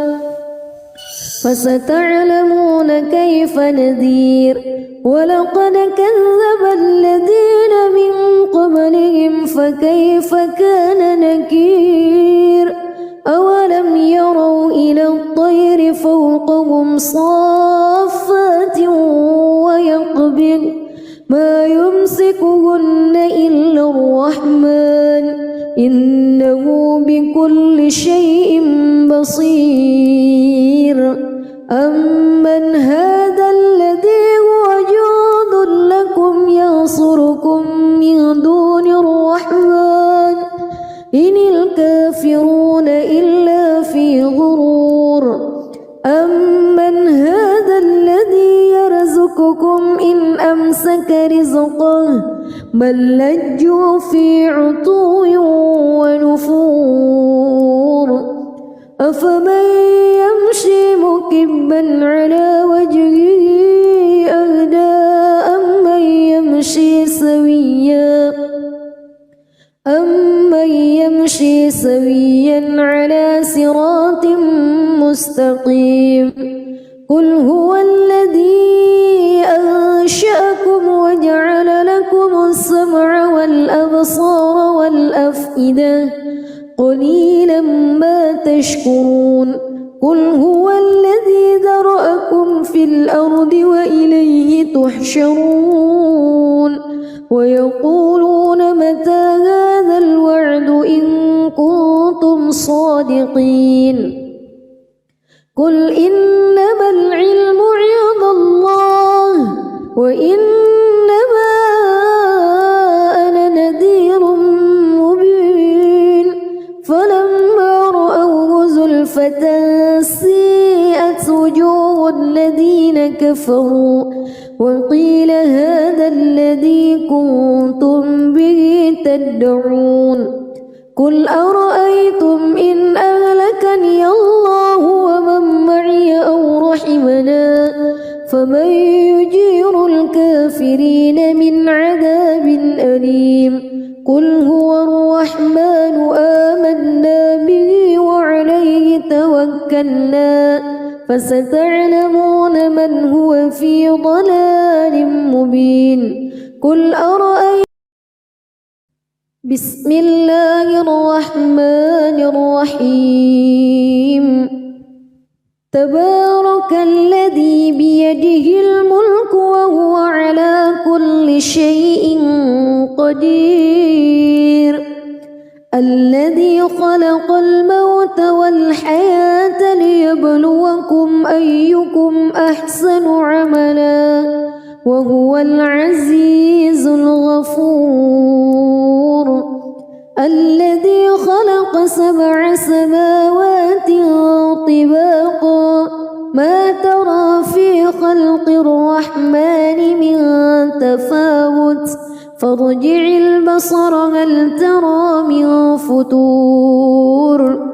فستعلمون كيف نذير ولقد كذب الذين من قبلهم فكيف كان نكير أولم يروا إلى الطير فوقهم صافات ويقبض ما يمسكهن إلا الرحمن إنه بكل شيء بصير أمن هذا الذي هو جند لكم ينصركم من دون الرحمن إن الكافرون إلا في غرور أمن هذا الذي يرزقكم إن أمسك رزقه بل لجوا في عتو ونفور أفمن يمشي مكبا على وجهه أهدى أمن يمشي سويا على صراط مستقيم قل هو الذي أنشأكم وجعل لكم السمع والأبصار والأفئدة قليلا ما تشكرون قل هو الذي ذرأكم في الأرض وإليه تحشرون ويقولون متى هذا الوعد إن كنتم صادقين قل إنما العلم عند الله وإنما أنا نذير مبين فلما رأوه زلفة سيئت وجوه الذين كفروا وقيل هذا الذي كنتم به تدعون قل أرأيتم إن أهلكني الله ومن معي أو رحمنا فمن يجير الكافرين من عذاب أليم قل هو الرحمن آمنا به وعليه توكلنا فستعلمون من هو في ضلال مبين قل أرأيتم بسم الله الرحمن الرحيم تبارك الذي بيده الملك وهو على كل شيء قدير الذي خلق الموت والحياة ليبلوكم أيكم أحسن عملا وهو العزيز الغفور الذي خلق 7 سماوات طباقا ما ترى في خلق الرحمن من تفاوت فارجع البصر هل ترى من فتور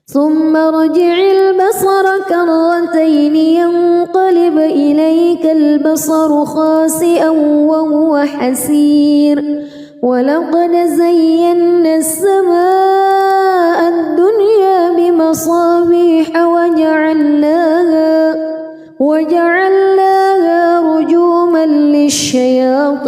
ثم ارجع البصر كرتين ينقلب إليك البصر خاسئا وهو حسير ولقد زينا السماء الدنيا بمصابيح وجعلناها رجوما للشياطين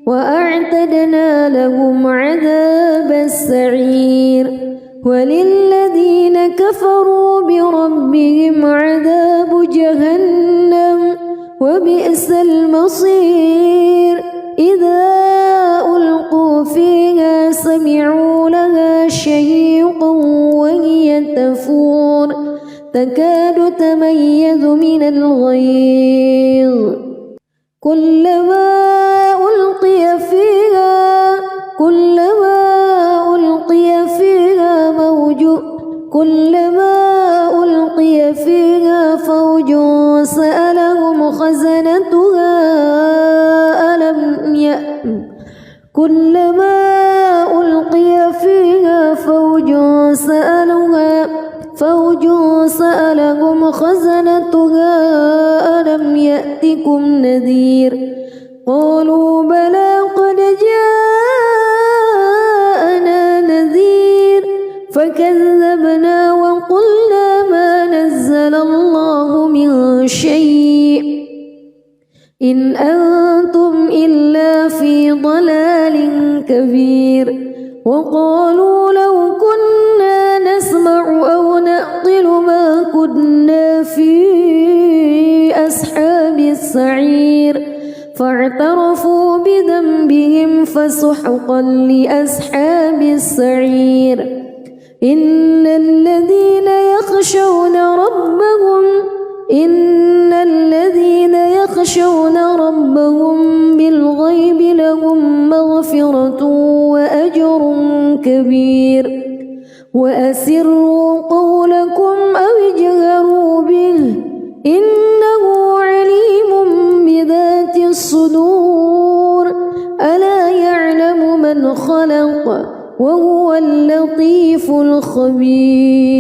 وأعتدنا لهم عذاب السعير وللذين كفروا بربهم عذاب جهنم وبئس المصير إذا ألقوا فيها سمعوا لها شهيقا وهي تفور تكاد تميز من الغيظ كلما ألقي فيها فوج سألهم خزنتها كلما ألقي فيها فوج سألهم خزنتها ألم يأتكم نذير قالوا بلى قد جاءنا نذير فكذبنا وقلنا ما نزل الله من شيء إن أنتم إلا في ضلال كبير وقالوا لو كنا نسمع أو نعقل ما كنا في أصحاب السعير فاعترفوا بذنبهم فسحقا لأصحاب السعير إن الذين يخشون ربهم بالغيب لهم مغفرة وأجر كبير وأسروا قولكم أو اجهروا به إنه عليم بذات الصدور ألا يعلم من خلق وهو اللطيف الخبير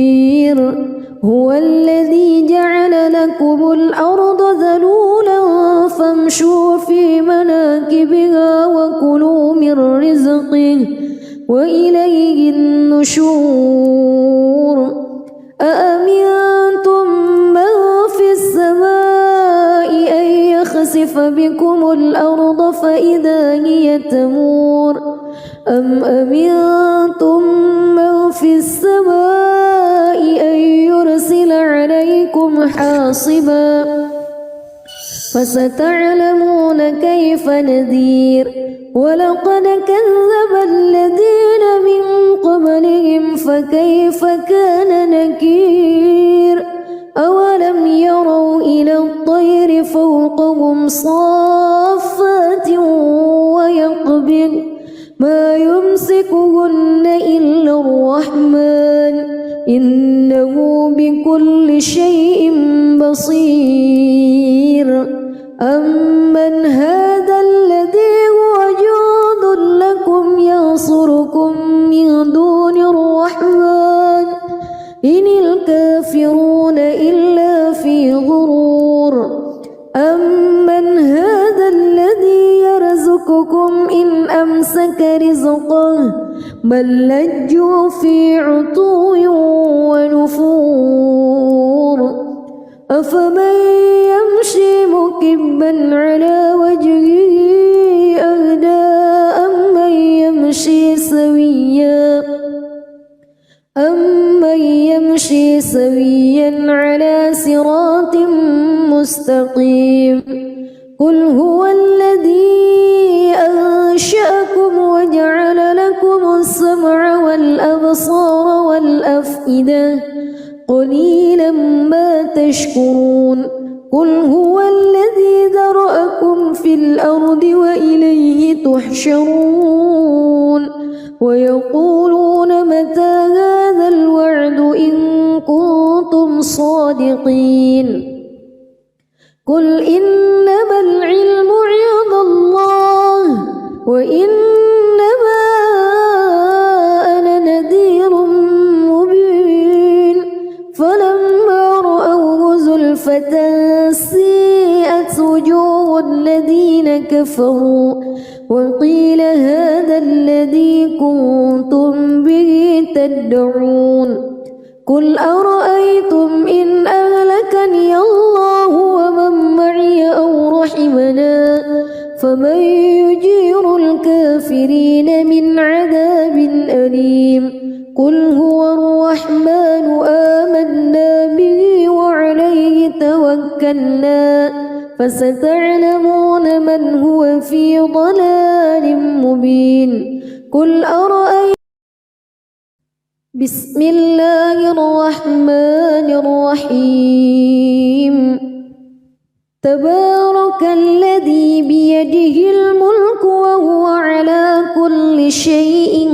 هو الذي جعل لكم الأرض ذلولا فامشوا في مناكبها وكلوا من رزقه وإليه النشور أأمنتم من في السماء أن يخسف بكم الأرض فإذا هي تمور أم أمنتم من في السماء أن يرسل عليكم حاصبا فستعلمون كيف نذير ولقد كذب الذين من قبلهم فكيف كان نكير أولم يروا إلى الطير فوقهم صافات ويقبض ما يمسكهن إلا الرحمن إنه بكل شيء بصير أمن هذا الذي هو جند لكم ينصركم من دون الرحمن إن الكافرون إلا في غرور أمن هذا الذي يرزقكم إن أمسك رزقه بل لجوا في عتو ونفور أفمن يمشي مكبا على وجهه أهدى أمن يمشي سويا على صراط مستقيم قل هو الذي أنشأكم وجعل لكم السمع والأبصار والأفئدة قليلا ما تشكرون قل هو الذي ذرأكم في الأرض وإليه تحشرون ويقولون متى هذا الوعد إن كنتم صادقين قل إنما العلم عند الله وإنما أنا نذير مبين فلما رأوه زلفة سيئت وجوه الذين كفروا وقيل هذا الذي كنتم به تدعون قل أرأيتم إن أهلكني الله ومن معي أو رحمنا فمن يجير الكافرين من عذاب أليم قل هو الرحمن آمنا به وعليه توكلنا فستعلمون من هو في ضلال مبين قل أرأيتم بسم الله الرحمن الرحيم تبارك الذي بيده الملك وهو على كل شيء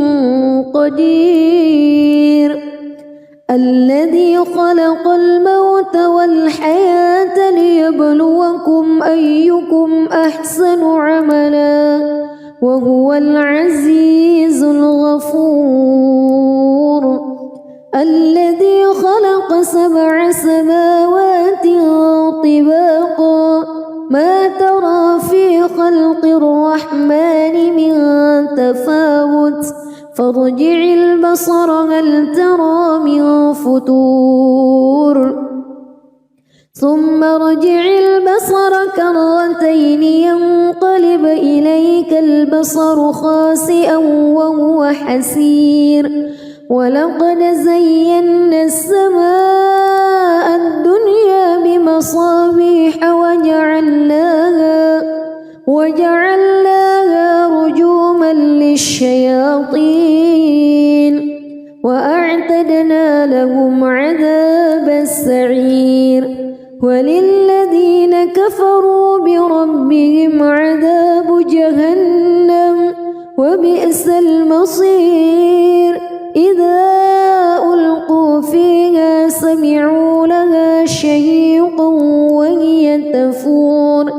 قدير الذي خلق الموت والحياة ليبلوكم أيكم أحسن عملا وهو العزيز الغفور الذي خلق 7 سماوات طباقا ما ترى في خلق الرحمن من تفاوت فارجع البصر هل ترى من فتور ثم ارجع البصر كرتين ينقلب إليك البصر خاسئا وهو حسير ولقد زينا السماء الدنيا بمصابيح وجعلناها رجوما للشياطين وأعتدنا لهم عذاب السعير وللذين كفروا بربهم عذاب جهنم وبئس المصير إذا ألقوا فيها سمعوا لها شهيقا وهي تفور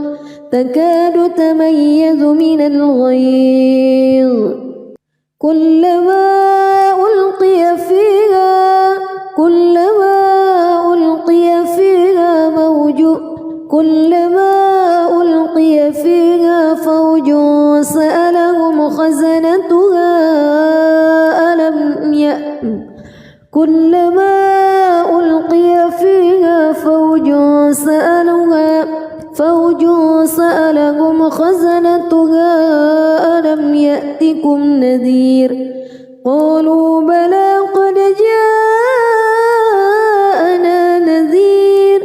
تكاد تميز من الغيظ كلما ألقي فيها فوج سألهم خزنتها ألم يأتكم نذير قالوا بلى قد جاءنا نذير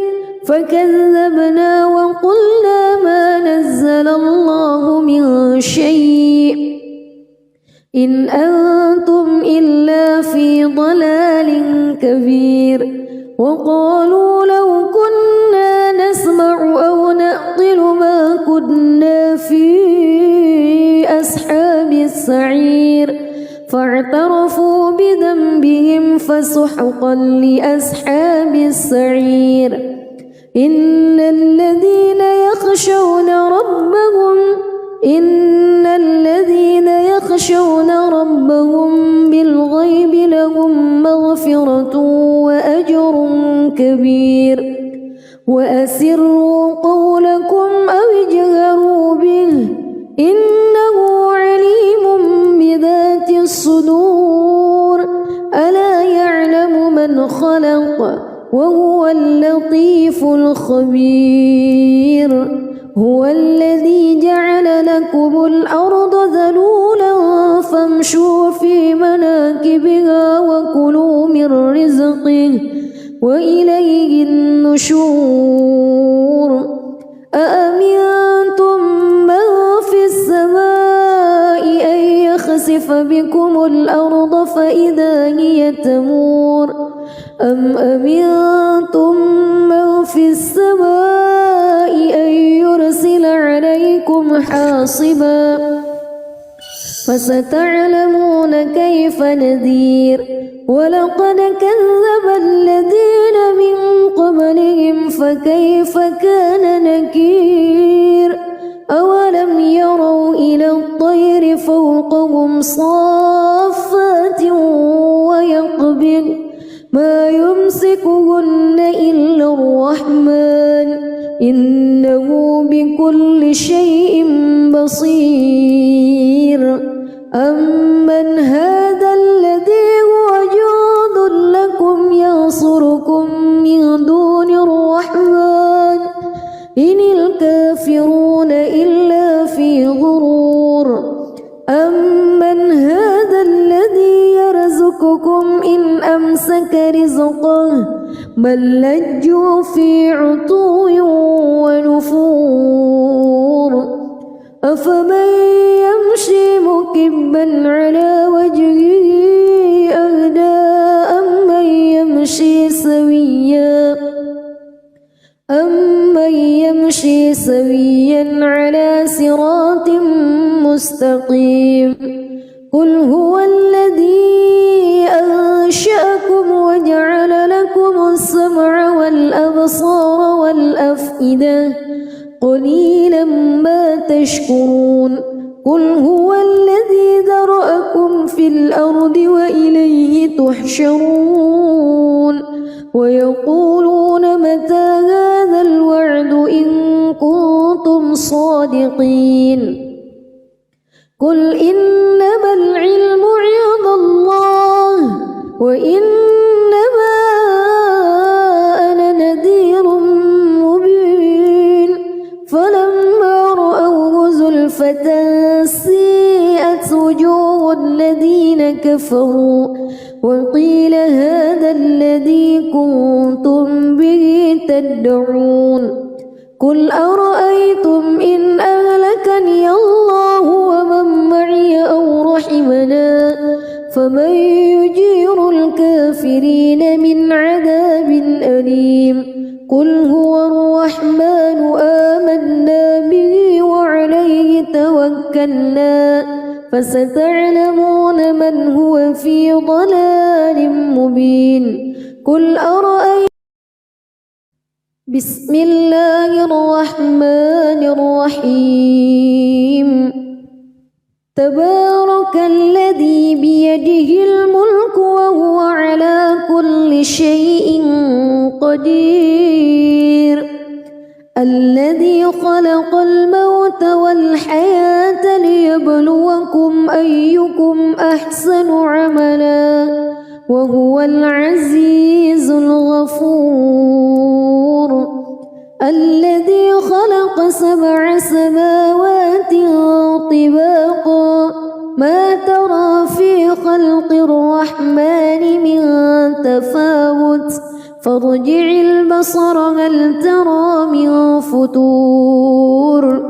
فكذبنا وقلنا ما نزل الله من شيء إن أنتم إلا في ضلال كبير وقالوا لو كنا نسمع أو نعقل ما كنا في أصحاب السعير فاعترفوا بذنبهم فسحقا لأصحاب السعير إن الذين يخشون ربهم بالغيب لهم مغفرة وأجر كبير وأسروا قولكم أو اجهروا به إنه عليم بذات الصدور ألا يعلم من خلق وهو اللطيف الخبير هو الذي جعل لكم الأرض ذلولا فامشوا في مناكبها وكلوا من رزقه وإليه النشور أأمنتم من في السماء أن يخسف بكم الأرض فإذا هي تمور أم أمنتم من في السماء أن يرسل عليكم حاصبا فستعلمون كيف نذير ولقد كذب الذين من قبلهم فكيف كان نكير أولم يروا إلى الطير فوقهم صافات ويقبض ما يمسكهن إلا الرحمن إنه بكل شيء بصير أمن هذا الذي هو جند لكم ينصركم من دون الرحمن إن الكافرون إلا في غرور أمن هذا الذي يرزقكم إن أمسك رزقه بل لجوا في عتو ونفور أفمن يمشي مكبا على وجهه أهدى أمن يمشي سويا على صراط مستقيم قل هو الذي أنشأكم وجعل لكم السمع والأبصار والأفئدة قليلا ما تشكرون قل هو الذي ذرأكم في الأرض وإليه تحشرون ويقولون متى هذا الوعد إن كنتم صادقين قل إنما العلم عند الله وإنما أنا نذير مبين فلما رأوه زلفة سيئت وجوه الذين كفروا وقيل هذا الذي كنتم به تدعون قل أرأيتم إن أهلكني فمن يجير الكافرين من عذاب أليم قل هو الرحمن آمنا به وعليه توكلنا فستعلمون من هو في ضلال مبين قل أرأيتم بسم الله الرحمن الرحيم تبارك الذي بيده الملك وهو على كل شيء قدير الذي خلق الموت والحياة ليبلوكم أيكم أحسن عملا وهو العزيز الغفور الذي خلق 7 سماوات طباقا ما ترى في خلق الرحمن من تفاوت فارجع البصر هل ترى من فتور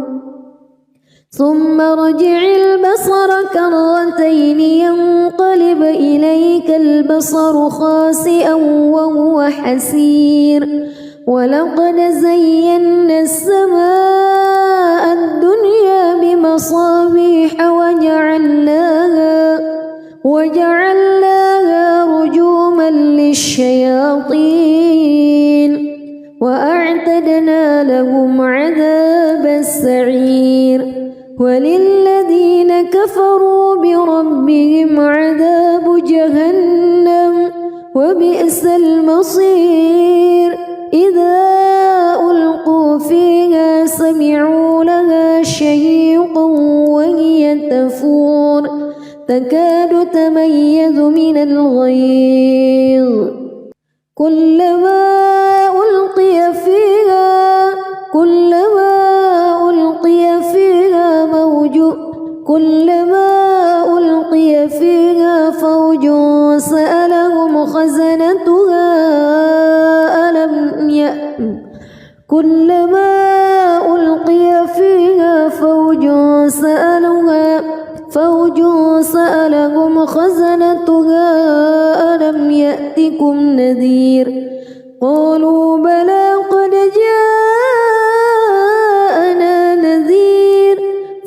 ثم ارجع البصر كرتين ينقلب إليك البصر خاسئا وهو حسير ولقد زينا السماء الدنيا بمصابيح وجعلناها رجوما للشياطين وأعتدنا لهم عذاب السعير وللذين كفروا بربهم عذاب جهنم وبئس المصير إذا ألقوا فيها سمعوا لها شهيقا وهي تفور تكاد تميز من الغيظ كلما ألقي فيها فوج سألهم خزنتها كلما ألقي فيها فوج سألهم خزنتها ألم يأتكم نذير قالوا بلى قد جاءنا نذير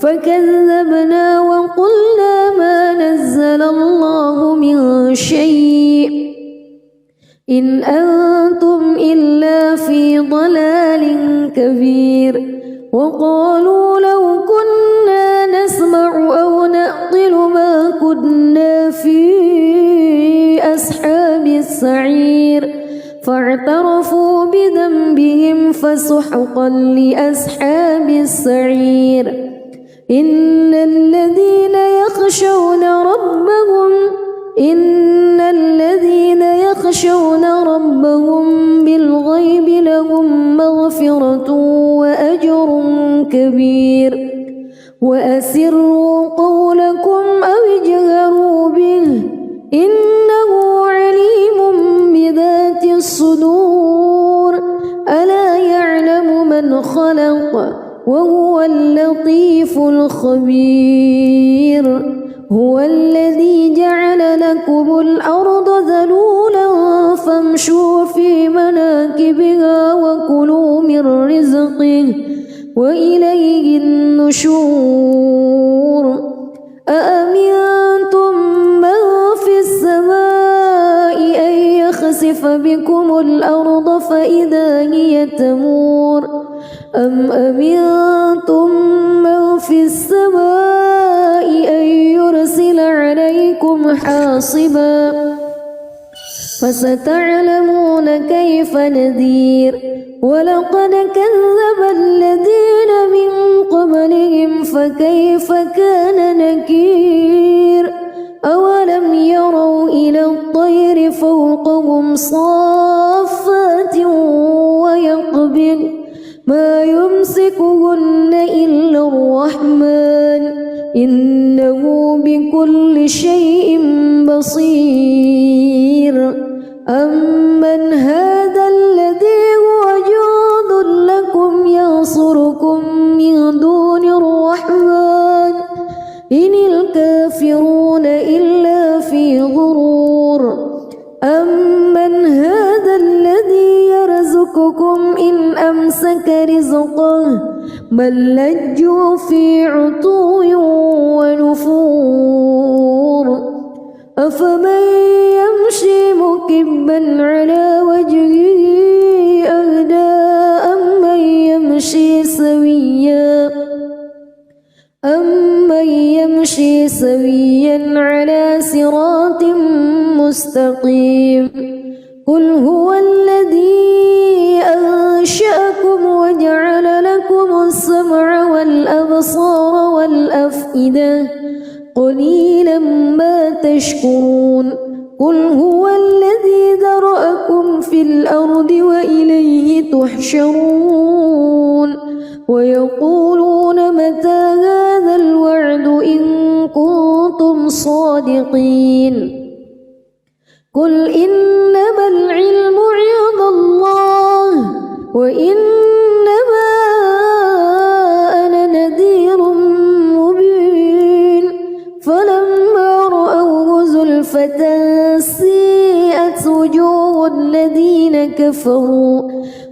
فكذبنا وقلنا ما نزل الله من شيء إن أنتم إلا في ضلال كبير وقالوا لو كنا نسمع أو نعقل ما كنا في أصحاب السعير فاعترفوا بذنبهم فسحقا لأصحاب السعير إن الذين يخشون ربهم بالغيب لهم مغفرة وأجر كبير وأسروا قولكم أو اجهروا به إنه عليم بذات الصدور ألا يعلم من خلق وهو اللطيف الخبير هو الذي جعل لكم الأرض ذلولا فامشوا في مناكبها وكلوا من رزقه وإليه النشور أأمنتم من في السماء أن يخسف بكم الأرض فإذا هي تمور أم أمنتم من في السماء أن يرسل عليكم حاصبا فستعلمون كيف نذير ولقد كذب الذين من قبلهم فكيف كان نكير أولم يروا إلى الطير فوقهم صافات ويقبض ما يمسكهن إلا الرحمن إنه بكل شيء بصير أمن هذا الذي هو جند لكم ينصركم من دون الرحمن إن الكافرون إلا في بل لجوا في عتو ونفور أفمن يمشي مكبا على وجهه أهدى أمن يمشي سويا على صراط مستقيم قل هو الذي أنشأكم وجعل لكم السمع والأبصار والأفئدة قليلا ما تشكرون قل هو الذي ذرأكم في الأرض وإليه تحشرون ويقولون متى هذا الوعد إن كنتم صادقين قل إنما العلم عند الله وإنما أنا نذير مبين فلما رأوه زلفة سيئت وجوه الذين كفروا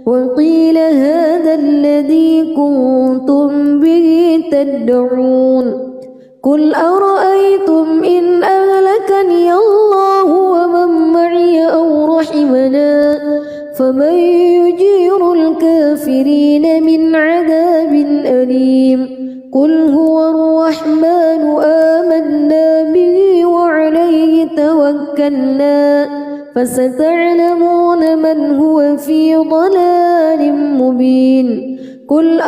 وقيل هذا الذي كنتم به تدعون قل أرأيتم إن أهلكني الله ومن معي أو رحمنا فمن يجير الكافرين من عذاب أليم قل هو الرحمن آمنا به وعليه توكلنا فستعلمون من هو في ضلال مبين قل